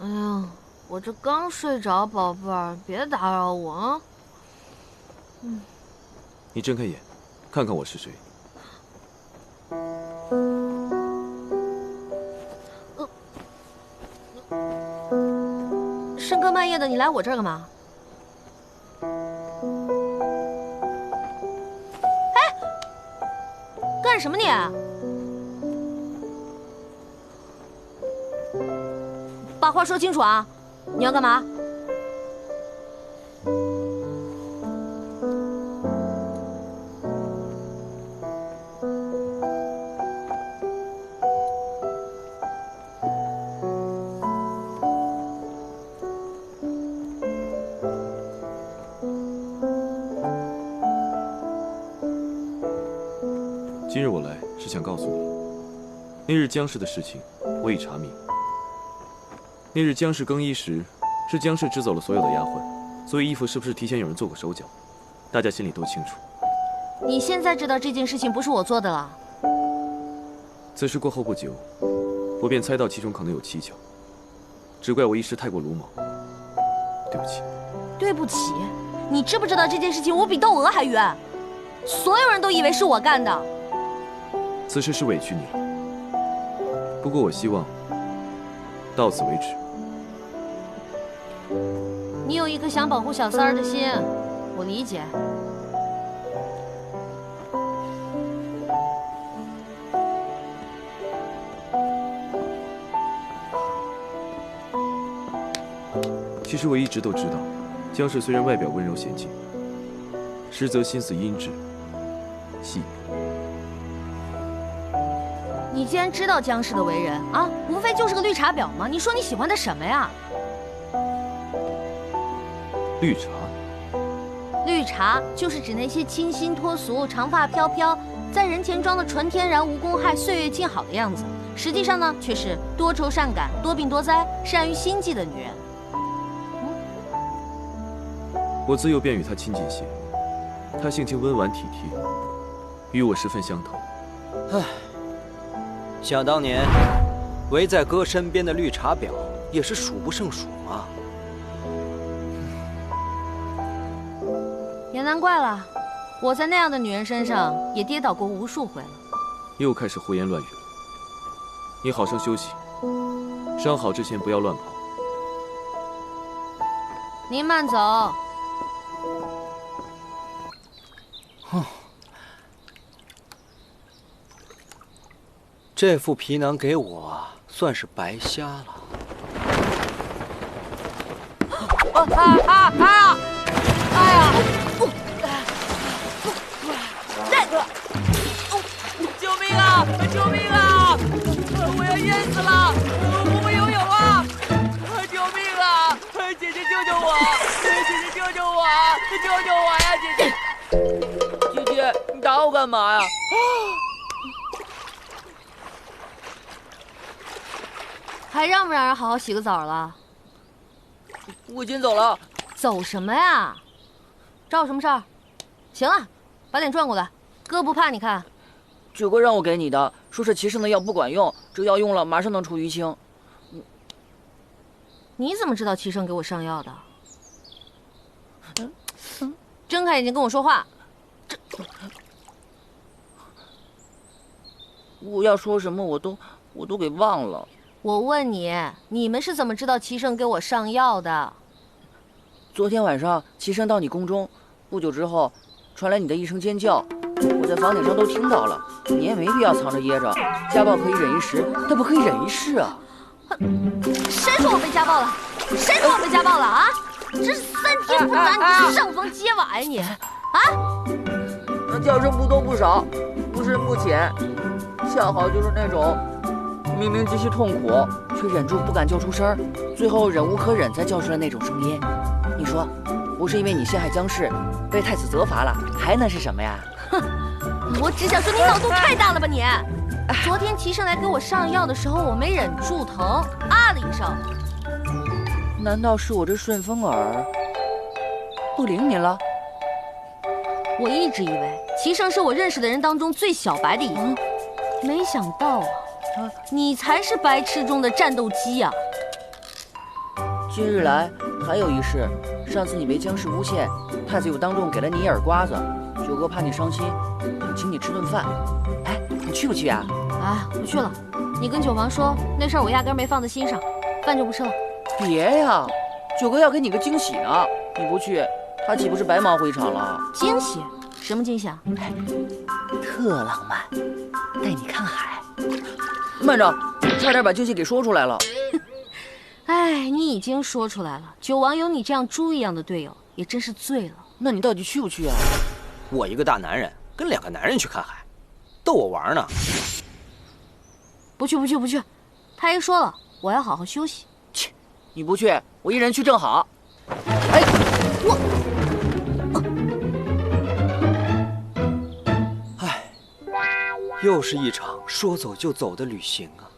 哎呀，我这刚睡着，宝贝儿，别打扰我啊。你睁开眼，看看我是谁。深更半夜的，你来我这儿干嘛？哎，干什么你？把话说清楚啊！你要干嘛？今日我来是想告诉你，那日江氏的事情我已查明。那日江氏更衣时，是江氏支走了所有的丫鬟，所以衣服是不是提前有人做过手脚，大家心里都清楚。你现在知道这件事情不是我做的了？此事过后不久，我便猜到其中可能有蹊跷，只怪我一时太过鲁莽，对不起。对不起，你知不知道这件事情我比窦娥还冤？所有人都以为是我干的。此事是委屈你了，不过我希望到此为止。你有一颗想保护小三儿的心，我理解。其实我一直都知道，江氏虽然外表温柔娴静，实则心思阴鸷细腻。你既然知道江氏的为人啊，无非就是个绿茶婊嘛。你说你喜欢他什么呀？绿茶。绿茶就是指那些清新脱俗、长发飘飘，在人前装的纯天然、无公害、岁月静好的样子，实际上呢，却是多愁善感、多病多灾、善于心计的女人。我自幼便与她亲近些，她性情温婉体贴，与我十分相投。唉，想当年，围在哥身边的绿茶婊也是数不胜数啊。也难怪了，我在那样的女人身上也跌倒过无数回了。又开始胡言乱语了。你好生休息，伤好之前不要乱跑。您慢走。哼，这副皮囊给我算是白瞎了。哎呀！救命啊！救命啊！我要淹死了！我会游泳啊！救命啊！姐姐救救我！姐姐救救我！救救我呀！姐姐，姐姐，你打我干嘛呀？还让不让人好好洗个澡了？我先走了。走什么呀？找我什么事儿？行了，把脸转过来，哥不怕你看。九哥让我给你的，说是齐胜的药不管用，这药用了马上能出淤青。你怎么知道齐胜给我上药的？睁开眼睛跟我说话。我要说什么我都给忘了。我问你，你们是怎么知道齐胜给我上药的？昨天晚上齐胜到你宫中，不久之后，传来你的一声尖叫，我在房顶上都听到了。你也没必要藏着掖着，家暴可以忍一时，但不可以忍一世啊！谁说我被家暴了？谁说我被家暴了啊？这3天不打你是上房揭瓦呀你！啊？叫声不多不少，不深不浅，恰好就是那种明明极其痛苦，却忍住不敢叫出声，最后忍无可忍才叫出来那种声音。你说，不是因为你陷害江氏，被太子责罚了，还能是什么呀？哼，我只想说你脑洞太大了吧你！昨天齐胜来给我上药的时候，我没忍住疼，啊了一声。难道是我这顺风耳不灵敏了？我一直以为齐胜是我认识的人当中最小白的一个，没想到啊，你才是白痴中的战斗机呀！今日来还有一事，上次你被僵尸诬陷，太子又当众给了你一耳刮子，九哥怕你伤心，想请你吃顿饭。哎，你去不去啊？啊，不去了。你跟九王说那事儿，我压根没放在心上，饭就不吃了。别呀，九哥要给你个惊喜呢，你不去，他岂不是白忙活一场了？惊喜？什么惊喜啊？特浪漫，带你看海。慢着，差点把惊喜给说出来了。哎，你已经说出来了。九王有你这样猪一样的队友，也真是醉了。那你到底去不去啊？我一个大男人跟2个男人去看海，逗我玩呢？不去，不去，不去。太医说了，我要好好休息。切，你不去，我一人去正好。哎，唉，又是一场说走就走的旅行啊。